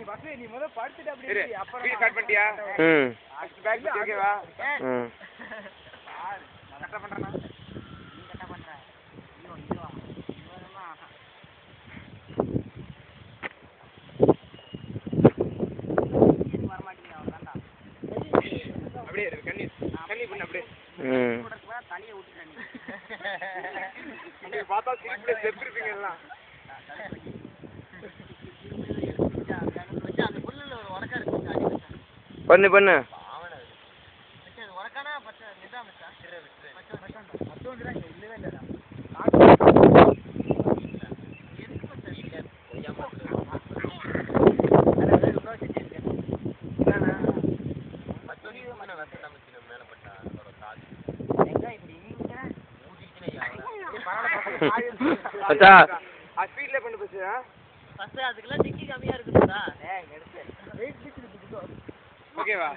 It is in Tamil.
நீ முதல்ல படுத்துட்டு அப்படியே அப்புறம் ஸ்டார்ட் பண்ணிட்டியா? பேக் ஓகேவா? கரெக்டா பண்றேனா? நீ கரெக்டா பண்ற. ஐயோ இதுவா. இதுவா. வர மாட்டீங்க அவ்வளவுதான்டா. அப்படியே கண்ணி பண்ணு அப்படியே. கூடக்குள்ள தலைய ஊத்துற நீ. நீங்க பார்த்தா சிரிப்புல செத்துறீங்க எல்லாம். பண்ணு பண்ணு ஸ்பீட்ல பண்ணு பஸ் ஃபர்ஸ்ட் அதுக்குலாம் டிக்கி கம்மியா இருக்குடா. ஓகேவா?